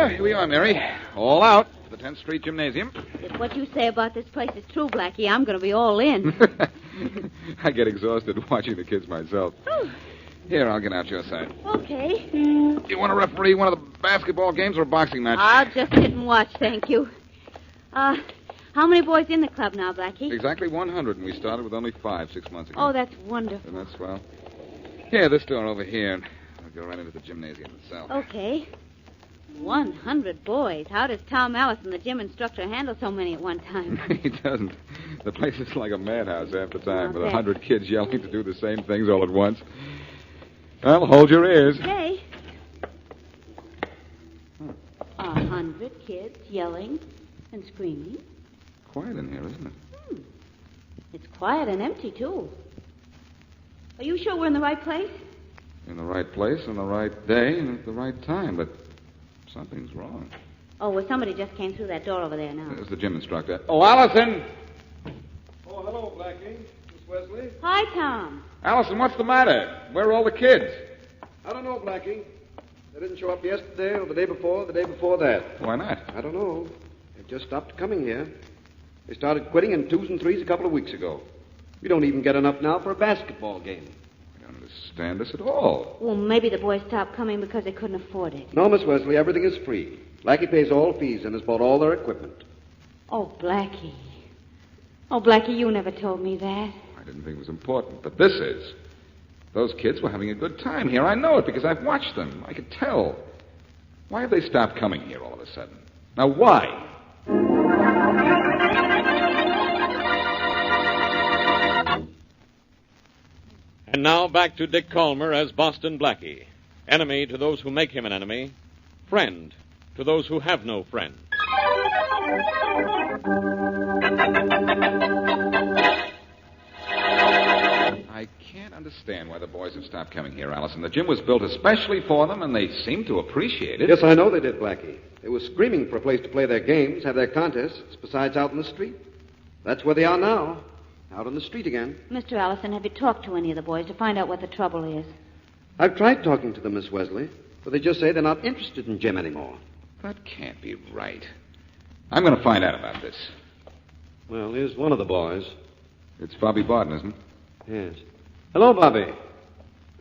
Here we are, Mary. All out for the 10th Street Gymnasium. If what you say about this place is true, Blackie, I'm going to be all in. I get exhausted watching the kids myself. Here, I'll get out your side. Okay. You want to referee one of the basketball games or a boxing match? I'll just sit and watch, thank you. How many boys in the club now, Blackie? Exactly 100, and we started with only 5 6 months ago. Oh, that's wonderful. Isn't that swell? Here, this door over here. I'll go right into the gymnasium itself. Okay. 100 boys. How does Tom Allison, the gym instructor, handle so many at one time? He doesn't. The place is like a madhouse half the time, with Okay. 100 kids yelling to do the same things all at once. Well, hold your ears. Okay. 100 kids yelling and screaming. Quiet in here, isn't it? It's quiet and empty, too. Are you sure we're in the right place? In the right place, on the right day, and at the right time, but something's wrong. Oh, well, somebody just came through that door over there now. There's the gym instructor. Oh, Allison! Oh, hello, Blackie. Miss Wesley. Hi, Tom. Allison, what's the matter? Where are all the kids? I don't know, Blackie. They didn't show up yesterday or the day before that. Why not? I don't know. They've just stopped coming here. They started quitting in 2s and 3s a couple of weeks ago. We don't even get enough now for a basketball game. I don't understand this at all. Well, maybe the boys stopped coming because they couldn't afford it. No, Miss Wesley, everything is free. Blackie pays all fees and has bought all their equipment. Oh, Blackie. Oh, Blackie, you never told me that. I didn't think it was important, but this is. Those kids were having a good time here. I know it because I've watched them. I could tell. Why have they stopped coming here all of a sudden? Now, why? And now back to Dick Calmer as Boston Blackie. Enemy to those who make him an enemy. Friend to those who have no friend. I can't understand why the boys have stopped coming here, Allison. The gym was built especially for them, and they seem to appreciate it. Yes, I know they did, Blackie. They were screaming for a place to play their games, have their contests, besides out in the street. That's where they are now, out on the street again. Mr. Allison, have you talked to any of the boys to find out what the trouble is? I've tried talking to them, Miss Wesley, but they just say they're not interested in gym anymore. That can't be right. I'm going to find out about this. Well, here's one of the boys. It's Bobby Barton, isn't it? Yes. Hello, Bobby.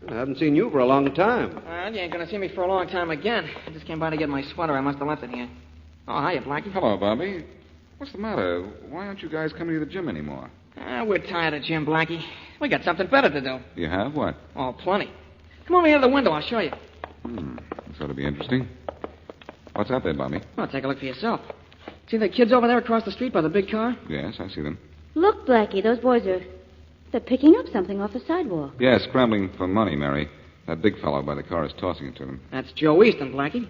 I haven't seen you for a long time. You ain't gonna see me for a long time again. I just came by to get my sweater. I must have left it here. Oh, hiya, Blackie. Hello, Bobby. What's the matter? Why aren't you guys coming to the gym anymore? We're tired of gym, Blackie. We got something better to do. You have? What? Oh, plenty. Come over here to the window. I'll show you. This ought to be interesting. What's out there, Bobby? Oh, take a look for yourself. See the kids over there across the street by the big car? Yes, I see them. Look, Blackie, those boys they're picking up something off the sidewalk. Yes, scrambling for money, Mary. That big fellow by the car is tossing it to them. That's Joe Easton, Blackie.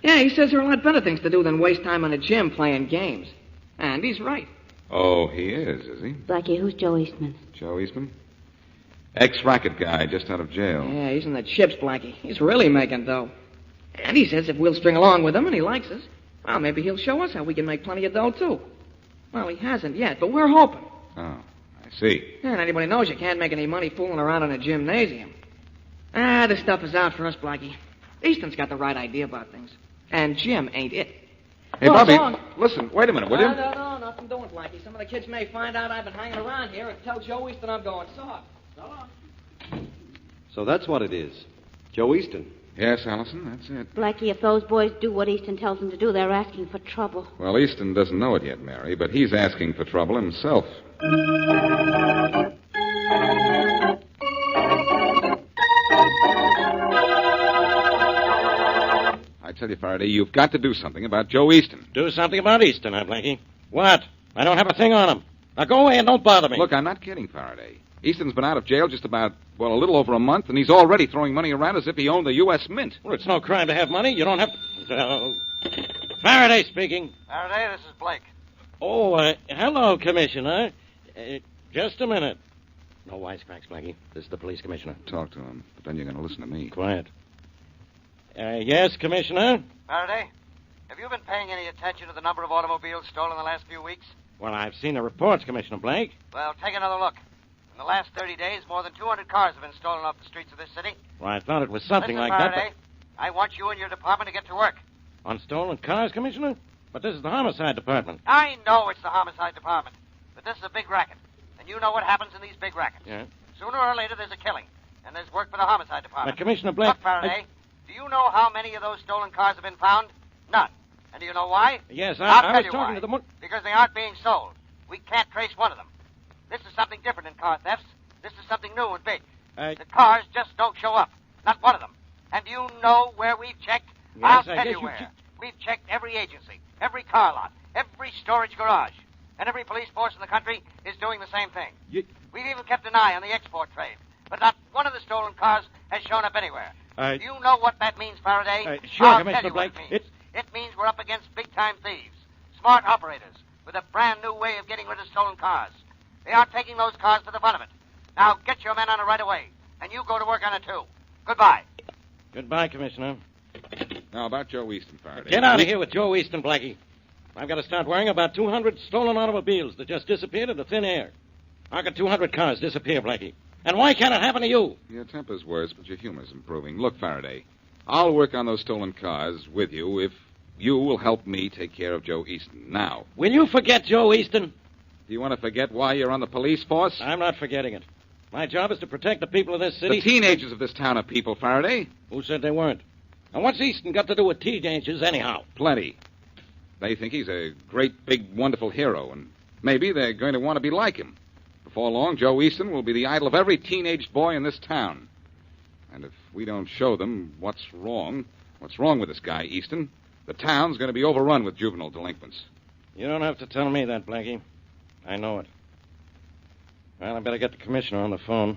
Yeah, he says there are a lot better things to do than waste time in a gym playing games. And he's right. Oh, he is he? Blackie, who's Joe Eastman? Joe Eastman? Ex-racket guy, just out of jail. Yeah, he's in the chips, Blackie. He's really making dough. And he says if we'll string along with him and he likes us, well, maybe he'll show us how we can make plenty of dough, too. Well, he hasn't yet, but we're hoping. Oh, I see. Yeah, and anybody knows you can't make any money fooling around in a gymnasium. This stuff is out for us, Blackie. Easton's got the right idea about things. And Jim ain't it. Hey, Well, Bobby, so long. listen, wait a minute, will you? No, nothing doing, Blackie. Some of the kids may find out I've been hanging around here and tell Joe Easton I'm going soft. So long. So that's what it is. Joe Easton. Yes, Allison, that's it. Blackie, if those boys do what Easton tells them to do, they're asking for trouble. Well, Easton doesn't know it yet, Mary, but he's asking for trouble himself. I tell you, Faraday, you've got to do something about Joe Easton. Do something about Easton, huh, Blackie? What? I don't have a thing on him. Now go away and don't bother me. Look, I'm not kidding, Faraday. Easton's been out of jail just about, a little over a month, and he's already throwing money around as if he owned the U.S. Mint. Well, it's no crime to have money. You don't have to... Faraday speaking. Faraday, this is Blake. Oh, hello, Commissioner. Just a minute. No wisecracks, Blackie. This is the police commissioner. Talk to him, but then you're going to listen to me. Quiet. Yes, Commissioner? Faraday, have you been paying any attention to the number of automobiles stolen the last few weeks? Well, I've seen the reports, Commissioner Blake. Well, take another look. In the last 30 days, more than 200 cars have been stolen off the streets of this city. Well, I thought it was something Listen, like Faraday, that. I want you and your department to get to work. On stolen cars, Commissioner? But this is the homicide department. I know it's the homicide department, but this is a big racket. And you know what happens in these big rackets. Yeah. Sooner or later, there's a killing, and there's work for the homicide department. But, Commissioner Blake... Look, Faraday, do you know how many of those stolen cars have been found? None. And do you know why? Yes, I'll I tell was you talking why. to the... Because they aren't being sold. We can't trace one of them. This is something different in car thefts. This is something new and big. The cars just don't show up. Not one of them. And do you know where we've checked? Yes, I'll I tell guess you you where. We've checked every agency, every car lot, every storage garage. And every police force in the country is doing the same thing. We've even kept an eye on the export trade. But not one of the stolen cars has shown up anywhere. Do you know what that means, Faraday? Sure, I'll Commissioner tell you Blake. what it means. It means we're up against big-time thieves, smart operators, with a brand new way of getting rid of stolen cars. They aren't taking those cars for the fun of it. Now, get your men on it right away, and you go to work on it, too. Goodbye. Goodbye, Commissioner. Now, about Joe Easton, Faraday. Get out of here with Joe Easton, Blackie. I've got to start worrying about 200 stolen automobiles that just disappeared into thin air. How could 200 cars disappear, Blackie? And why can't it happen to you? Your temper's worse, but your humor's improving. Look, Faraday, I'll work on those stolen cars with you if you will help me take care of Joe Easton. Now, Will you forget Joe Easton? do you want to forget why you're on the police force? I'm not forgetting it. My job is to protect the people of this city. The teenagers of this town are people, Faraday. Who said they weren't? And what's Easton got to do with teenagers, anyhow? Plenty. They think he's a great, big, wonderful hero, and maybe they're going to want to be like him. Before long, Joe Easton will be the idol of every teenage boy in this town. And if we don't show them what's wrong with this guy, Easton, the town's going to be overrun with juvenile delinquents. You don't have to tell me that, Blackie. I know it. Well, I better get the commissioner on the phone.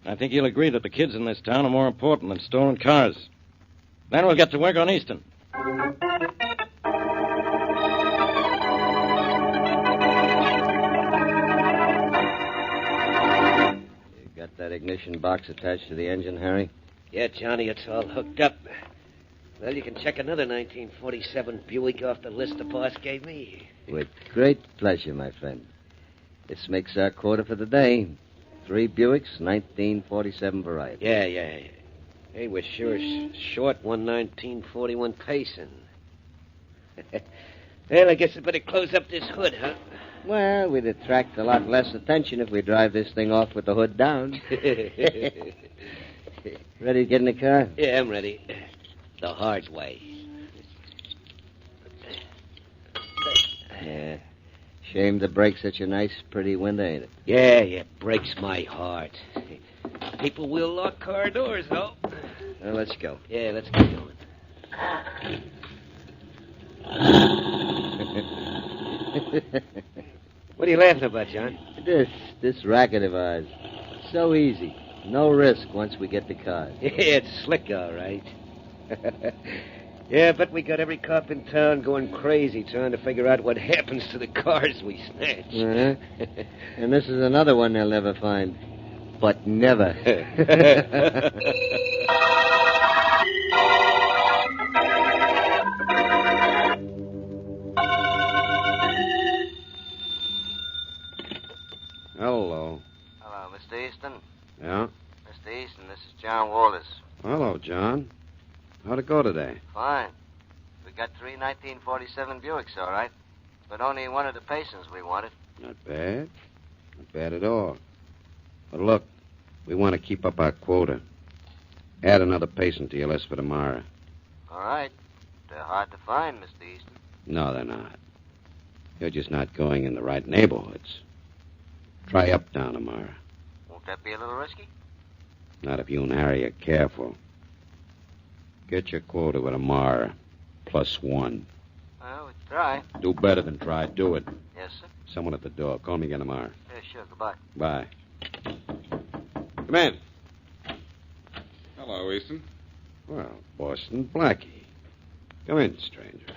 I think he'll agree that the kids in this town are more important than stolen cars. Then we'll get to work on Easton. You got that ignition box attached to the engine, Harry? Yeah, Johnny, it's all hooked up. Well, you can check another 1947 Buick off the list the boss gave me. With great pleasure, my friend. This makes our quota for the day. 3 Buicks, 1947 variety. Yeah. Hey, we're sure short one 1941 Payson. Well, I guess I better close up this hood, huh? Well, we'd attract a lot less attention if we drive this thing off with the hood down. Ready to get in the car? Yeah, I'm ready. The hard way. Yeah. Shame the brake's such a nice, pretty window, ain't it? Yeah, breaks my heart. People will lock car doors, though. Well, let's go. Yeah, let's get going. What are you laughing about, John? This racket of ours. So easy. No risk once we get the car. Yeah, it's slick, all right. Yeah, but we got every cop in town going crazy trying to figure out what happens to the cars we snatch. Uh-huh. And this is another one they'll never find. But never. Hello. Hello, Mr. Easton. Yeah? Mr. Easton, this is John Walters. Hello, John. How'd it go today? Fine. We got 3 1947 Buicks, all right. But only one of the Paysons we wanted. Not bad. Not bad at all. But look, we want to keep up our quota. Add another Payson to your list for tomorrow. All right. They're hard to find, Mr. Easton. No, they're not. You're just not going in the right neighborhoods. Try Uptown tomorrow. Won't that be a little risky? Not if you and Harry are careful. Get your quota with tomorrow, +1. Well, we try. Do better than try. Do it. Yes, sir. Someone at the door. Call me again tomorrow. Yeah, sure. Goodbye. Bye. Come in. Hello, Easton. Well, Boston Blackie. Come in, stranger.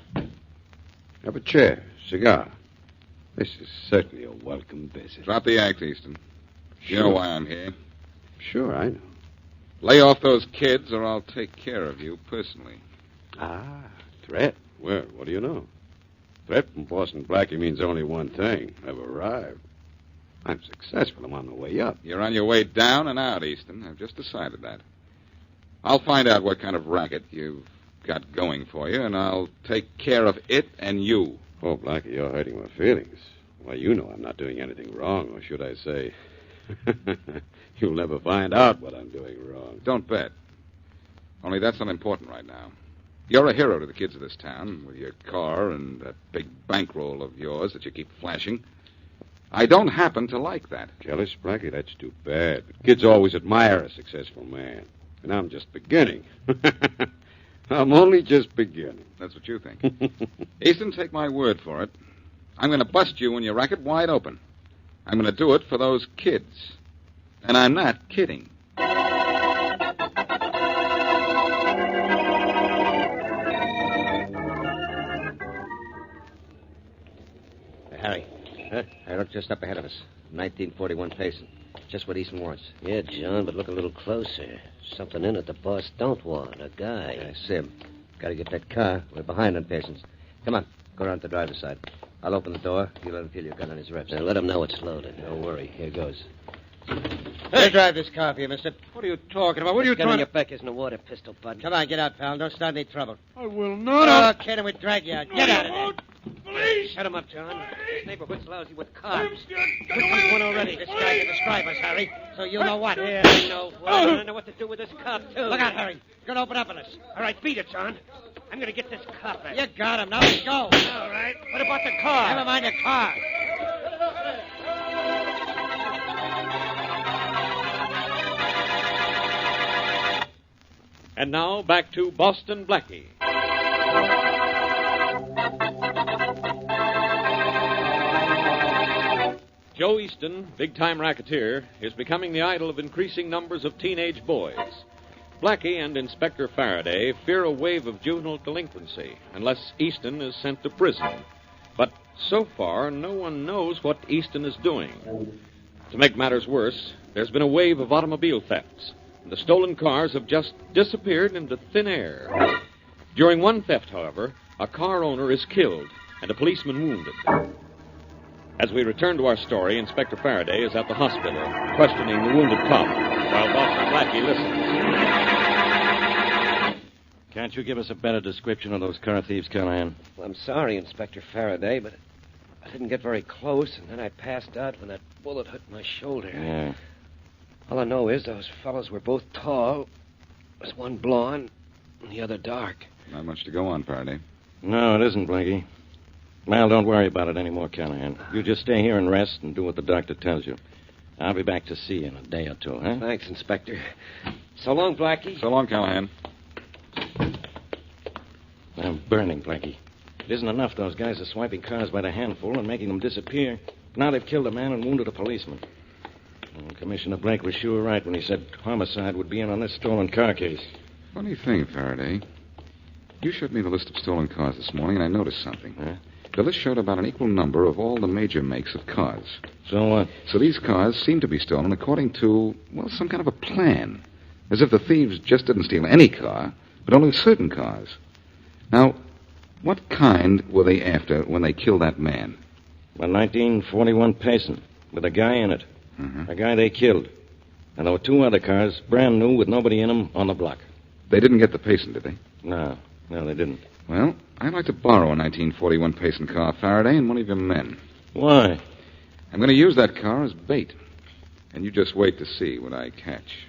Have a chair, cigar. This is certainly a welcome visit. Drop the act, Easton. You know why I'm here. Sure, I know. Lay off those kids, or I'll take care of you personally. Ah, threat. Well, what do you know? Threat from Boston Blackie means only one thing. I've arrived. I'm successful. I'm on the way up. You're on your way down and out, Easton. I've just decided that. I'll find out what kind of racket you've got going for you, and I'll take care of it and you. Oh, Blackie, you're hurting my feelings. Why, you know I'm not doing anything wrong, or should I say, you'll never find out what I'm doing wrong. Don't bet. Only that's not important right now. You're a hero to the kids of this town, with your car and that big bankroll of yours that you keep flashing. I don't happen to like that. Jealous, Blackie? That's too bad. Kids always admire a successful man. And I'm just beginning. I'm only just beginning. That's what you think. Easton, take my word for it. I'm going to bust you and your racket wide open. I'm going to do it for those kids. And I'm not kidding. Harry. Huh? I look just up ahead of us. 1941 pacing. Just what Easton wants. Yeah, John, but look a little closer. Something in it the boss don't want. A guy. Sim. Got to get that car. We're behind on patience. Come on. Go around to the driver's side. I'll open the door. You let him feel your gun on his ribs. Now, let him know it's loaded. Don't worry. Here goes. Hey, drive this car for you, mister. What are you talking about? What are you Gun trying on to... your back isn't a water pistol, bud. Come on, get out, pal. Don't start any trouble. I will not. Oh, kid, and we drag you out. Get out of there. Please. Shut him up, John. This neighborhood's lousy with cops. This is one already. This guy can describe us, Harry. So you'll know what. Yeah, I know. Well, I know what to do with this cop, too. Look out, Harry. You're going to open up on us. All right, beat it, John. I'm going to get this cop back. You got him. Now let's go. All right. What about the car? Never mind the car. And now back to Boston Blackie. Joe Easton, big-time racketeer, is becoming the idol of increasing numbers of teenage boys. Blackie and Inspector Faraday fear a wave of juvenile delinquency unless Easton is sent to prison. But so far, no one knows what Easton is doing. To make matters worse, there's been a wave of automobile thefts. The stolen cars have just disappeared into thin air. During one theft, however, a car owner is killed and a policeman wounded. As we return to our story, Inspector Faraday is at the hospital, questioning the wounded cop, while Boston Blackie listens. Can't you give us a better description of those car thieves, Callahan? Well, I'm sorry, Inspector Faraday, but I didn't get very close, and then I passed out when that bullet hit my shoulder. Yeah. All I know is those fellows were both tall. There's one blonde and the other dark. Not much to go on, Faraday. No, it isn't, Blackie. Well, don't worry about it anymore, Callahan. You just stay here and rest and do what the doctor tells you. I'll be back to see you in a day or two, huh? Thanks, Inspector. So long, Blackie. So long, Callahan. I'm burning, Blackie. It isn't enough those guys are swiping cars by the handful and making them disappear. Now they've killed a man and wounded a policeman. And Commissioner Blake was sure right when he said homicide would be in on this stolen car case. Funny thing, Faraday. You showed me the list of stolen cars this morning, and I noticed something. Huh? The list showed about an equal number of all the major makes of cars. So what? So these cars seem to be stolen according to, well, some kind of a plan. As if the thieves just didn't steal any car, but only certain cars. Now, what kind were they after when they killed that man? A 1941 Payson with a guy in it. Mm-hmm. A guy they killed. And there were two other cars, brand new, with nobody in them, on the block. They didn't get the Payson, did they? No, they didn't. Well, I'd like to borrow a 1941 Payson car, Faraday, and one of your men. Why? I'm going to use that car as bait. And you just wait to see what I catch.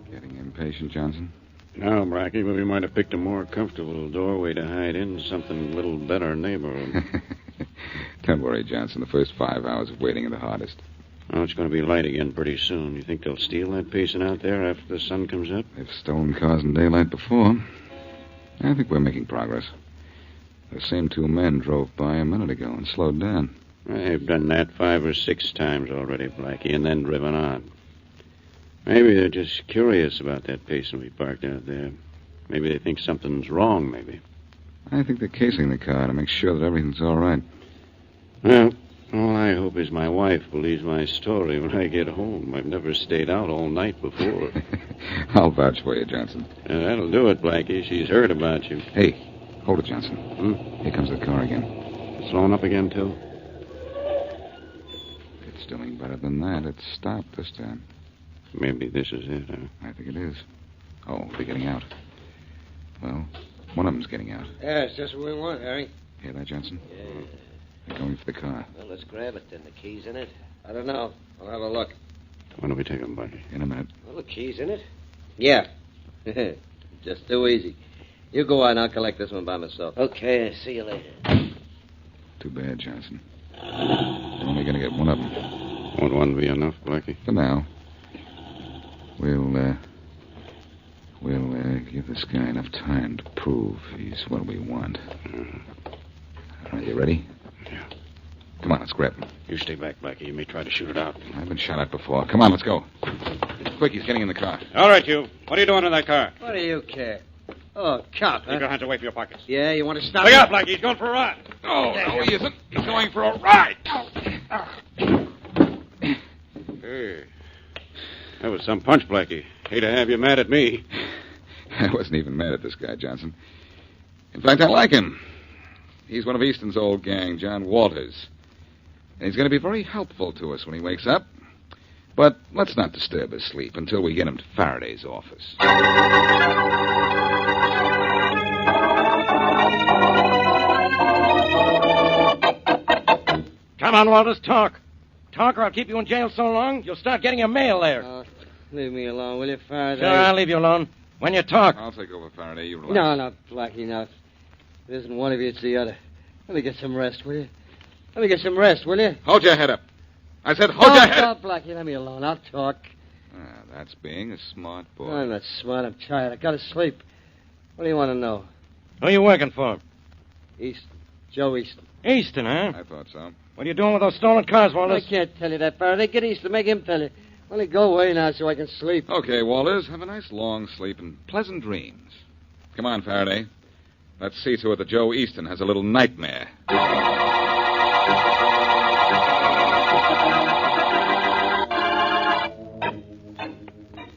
Getting impatient, Johnson? No, Blackie, but we might have picked a more comfortable doorway to hide in, something a little better neighborhood. Don't worry, Johnson. The first 5 hours of waiting are the hardest. Oh, it's going to be light again pretty soon. You think they'll steal that Payson out there after the sun comes up? They've stolen cars in daylight before. I think we're making progress. The same two men drove by a minute ago and slowed down. They've done that 5 or 6 times already, Blackie, and then driven on. Maybe they're just curious about that patient we parked out there. Maybe they think something's wrong, maybe. I think they're casing the car to make sure that everything's all right. Well, all I hope is my wife believes my story when I get home. I've never stayed out all night before. I'll vouch for you, Johnson. That'll do it, Blackie. She's heard about you. Hey, hold it, Johnson. Here comes the car again. Slowing up again, too? It's doing better than that. It's stopped this time. Maybe this is it, huh? I think it is. Oh, they're getting out. Well, one of them's getting out. Yeah, it's just what we want, Harry. Hear that, Johnson? Yeah. They're going for the car. Well, let's grab it then. The key's in it? I don't know. I'll have a look. When do we take them, Blackie? In a minute. Well, the key's in it? Yeah. Just too easy. You go on. I'll collect this one by myself. Okay, see you later. Too bad, Johnson. We're only going to get one of them. Won't one be enough, Blackie? For now. We'll give this guy enough time to prove he's what we want. Are you ready? Yeah. Come on, let's grab him. You stay back, Blackie. You may try to shoot it out. I've been shot at before. Come on, let's go. Quick, he's getting in the car. All right, you. What are you doing in that car? What do you care? Oh, cop, huh? Keep your hands away from your pockets. Yeah, you want to stop Look me? out, Blackie. He's going for a ride. Oh, no, he isn't. He's going for a ride. Hey. That was some punch, Blackie. Hate to have you mad at me. I wasn't even mad at this guy, Johnson. In fact, I like him. He's one of Easton's old gang, John Walters. And he's going to be very helpful to us when he wakes up. But let's not disturb his sleep until we get him to Faraday's office. Come on, Walters, talk. Talk, or I'll keep you in jail so long, you'll start getting your mail there. Oh, leave me alone, will you, Faraday? Sure, I'll leave you alone. When you talk. I'll take over, Faraday. You relax. No, Blackie, no. It isn't one of you, it's the other. Let me get some rest, will you? Let me get some rest, will you? Hold your head up. I said hold your head up. No, Blackie, let me alone. I'll talk. That's being a smart boy. I'm not smart. I'm tired. I gotta sleep. What do you want to know? Who are you working for? Easton. Joe Easton. Easton, huh? I thought so. What are you doing with those stolen cars, Walters? I can't tell you that, Faraday. Get Easton. Make him tell you. Let me go away now so I can sleep. Okay, Walters. Have a nice long sleep and pleasant dreams. Come on, Faraday. Let's see to it that Joe Easton has a little nightmare.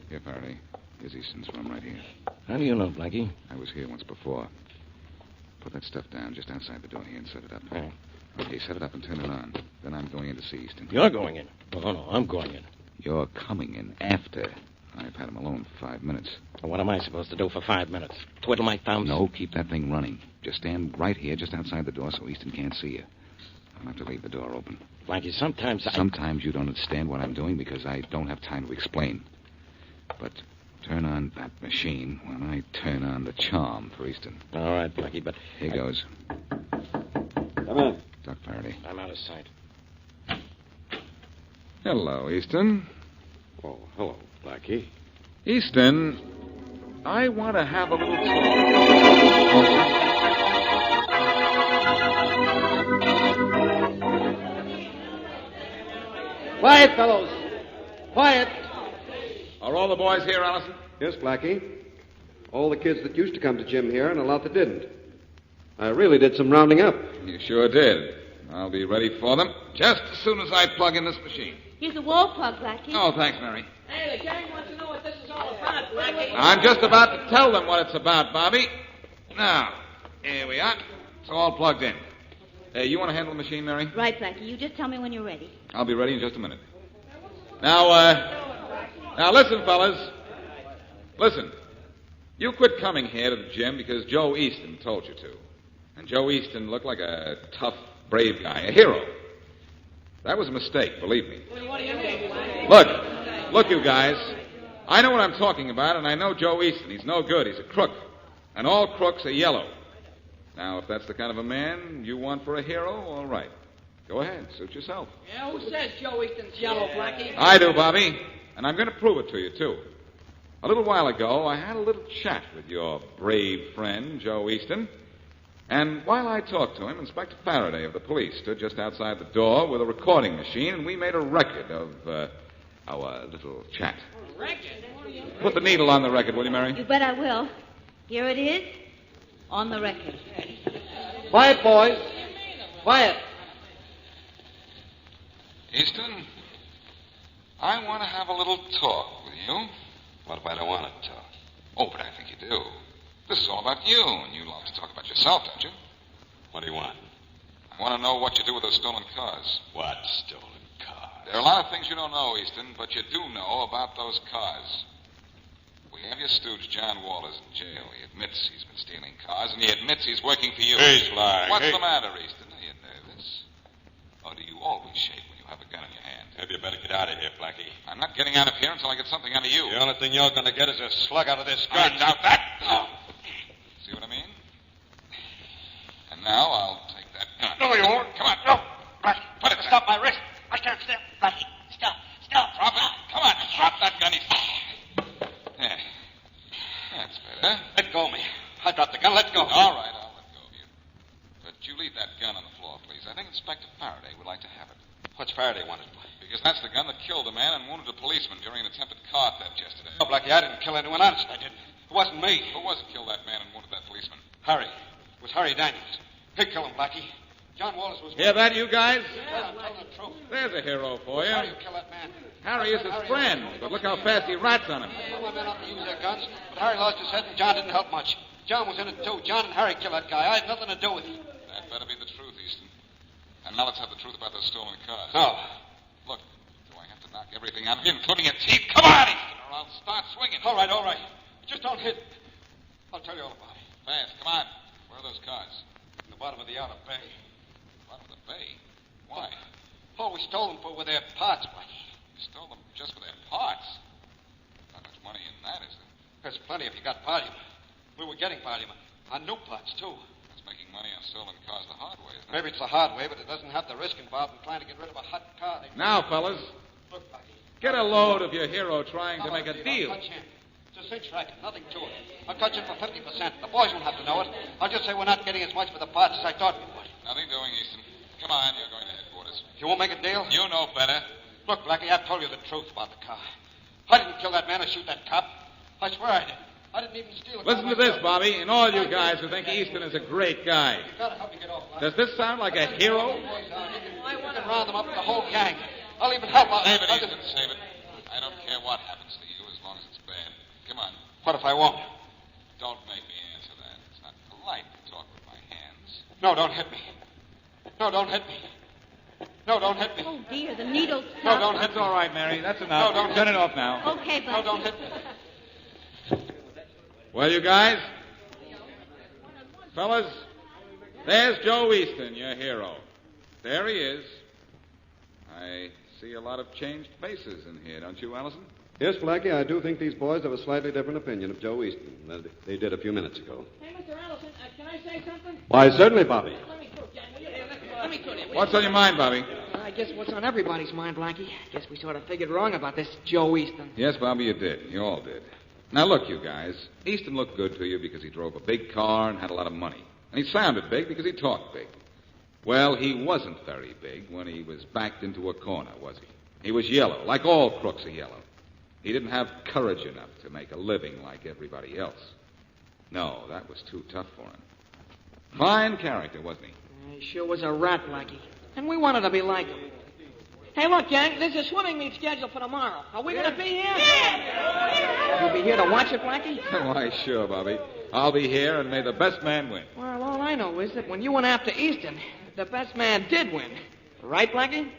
Here, Faraday. Here's Easton's room right here. How do you know, Blackie? I was here once before. Put that stuff down just outside the door here and set it up. Yeah. Okay, set it up and turn it on. Then I'm going in to see Easton. You're going in. Oh, no, I'm going in. You're coming in after I've had him alone for 5 minutes. Well, what am I supposed to do for 5 minutes? Twiddle my thumbs? No, keep that thing running. Just stand right here, just outside the door, so Easton can't see you. I'll have to leave the door open. Blackie, sometimes Sometimes you don't understand what I'm doing because I don't have time to explain. But turn on that machine when I turn on the charm for Easton. All right, Blackie, but... Here goes. Come in. Doc Faraday. I'm out of sight. Hello, Easton. Oh, hello, Blackie. Easton, I want to have a little talk. Quiet, fellows. Quiet. Are all the boys here, Allison? Yes, Blackie. All the kids that used to come to gym here and a lot that didn't. I really did some rounding up. You sure did. I'll be ready for them just as soon as I plug in this machine. Here's a wall plug, Blackie. Oh, thanks, Mary. Hey, the gang wants to know what this is all about, Blackie. I'm just about to tell them what it's about, Bobby. Now, here we are. It's all plugged in. Hey, you want to handle the machine, Mary? Right, Blackie. You just tell me when you're ready. I'll be ready in just a minute. Now listen, fellas. Listen. You quit coming here to the gym because Joe Easton told you to. And Joe Easton looked like a tough, brave guy, a hero. That was a mistake, believe me. What do you mean? Look, you guys. I know what I'm talking about, and I know Joe Easton. He's no good. He's a crook. And all crooks are yellow. Now, if that's the kind of a man you want for a hero, all right. Go ahead. Suit yourself. Yeah, who says Joe Easton's yellow, Blackie? I do, Bobby. And I'm going to prove it to you, too. A little while ago, I had a little chat with your brave friend, Joe Easton. And while I talked to him, Inspector Faraday of the police stood just outside the door with a recording machine, and we made a record of our little chat. Put the needle on the record, will you, Mary? You bet I will. Here it is, on the record. Quiet, boys. Quiet. Easton, I want to have a little talk with you. What if I don't want to talk? Oh, but I think you do. This is all about you, and you love to talk about yourself, don't you? What do you want? I want to know what you do with those stolen cars. What stolen cars? There are a lot of things you don't know, Easton, but you do know about those cars. We have your stooge, John Walters, in jail. He admits he's been stealing cars, and he admits he's working for you. He's lying. What's the matter, Easton? Are you nervous? Or do you always shake when you have a gun in your hand? Maybe you better get out of here, Blackie. I'm not getting out of here until I get something out of you. The only thing you're going to get is a slug out of this I gun. doubt that. Oh. See what I mean? And now I'll take that gun. No, you won't. Come on. No. Blackie, Put it stop my wrist. I can't stand. Blackie, stop. Drop it. Come on. Drop that gun. Yeah. That's better. Let go of me. I dropped the gun. Let go. All right, I'll let go of you. But you leave that gun on the floor, please. I think Inspector Faraday would like to have it. What's Faraday wanted? Because that's the gun that killed a man and wounded a policeman during an attempted car theft yesterday. No, Blackie, I didn't kill anyone. Honest, I didn't. It wasn't me. Who was it killed that man and wounded that policeman? Harry. It was Harry Daniels. He killed him, Blackie. John Wallace was... Hear that, you guys? Yeah, I'm telling the truth. There's a hero for you. How do you kill that man? Harry is his friend, but look how fast he rats on him. I told my men not to use their guns, but Harry lost his head and John didn't help much. John was in it, too. John and Harry killed that guy. I had nothing to do with it. That better be the truth, Easton. And now let's have the truth about those stolen cars. No. Look, do I have to knock everything out of you, including your teeth? Come on, Easton, or I'll start swinging. All right. Just don't hit. I'll tell you all about it. Fast, come on. Where are those cars? In the bottom of the outer bay. Bottom of the bay? Why? Oh, we stole them with their parts, Blackie. You stole them just for their parts. Not much money in that, is there? There's plenty if you got volume. We were getting volume on new parts, too. That's making money on stolen cars the hard way, isn't it? Maybe it's the hard way, but it doesn't have the risk involved in trying to get rid of a hot car. Now, fellas, Look, Blackie. get a load of your hero trying to make a deal. I'll cut you in. It's a cinch racket, nothing to it. I'll cut you in for 50%. The boys won't have to know it. I'll just say we're not getting as much for the parts as I thought we would. Nothing doing, Easton. Come on, you're going to headquarters. You won't make a deal? You know better. Look, Blackie, I've told you the truth about the car. I didn't kill that man or shoot that cop. I swear I did. I didn't even steal it. Listen to this, Bobby, and all you guys who think Easton is a great guy. You gotta help me get off, Blackie. Does this sound like a hero? You can round them up, the whole gang. I'll even help out. Save it, Easton, save it. I don't care what happens to you as long as it's bad. Come on. What if I won't? Don't make me answer that. It's not polite to talk with my hands. No, don't hit me. No, don't hit me. No, don't hit me. Oh, dear, the needle's No, tough. don't hit That's all right, Mary. That's enough. No, don't Turn hit it off now. Okay, No, Blackie. don't hit me. Well, you guys? Fellas, there's Joe Easton, your hero. There he is. I see a lot of changed faces in here, don't you, Allison? Yes, Blackie, I do think these boys have a slightly different opinion of Joe Easton than they did a few minutes ago. Hey, Mr. Allison, can I say something? Why, certainly, Bobby. Let me through, Jack. Let me through there. What's on your mind, Bobby? I guess what's on everybody's mind, Blackie. Guess we sort of figured wrong about this Joe Easton. Yes, Bobby, you did. You all did. Now, look, you guys. Easton looked good to you because he drove a big car and had a lot of money. And he sounded big because he talked big. Well, he wasn't very big when he was backed into a corner, was he? He was yellow, like all crooks are yellow. He didn't have courage enough to make a living like everybody else. No, that was too tough for him. Fine character, wasn't he? He sure was a rat, Blackie. And we wanted to be like him. Hey, look, gang, there's a swimming meet scheduled for tomorrow. Are we going to be here? Yeah! You'll be here to watch it, Blackie? Why, sure, Bobby. I'll be here, and may the best man win. Well, all I know is that when you went after Easton, the best man did win. Right, Blackie?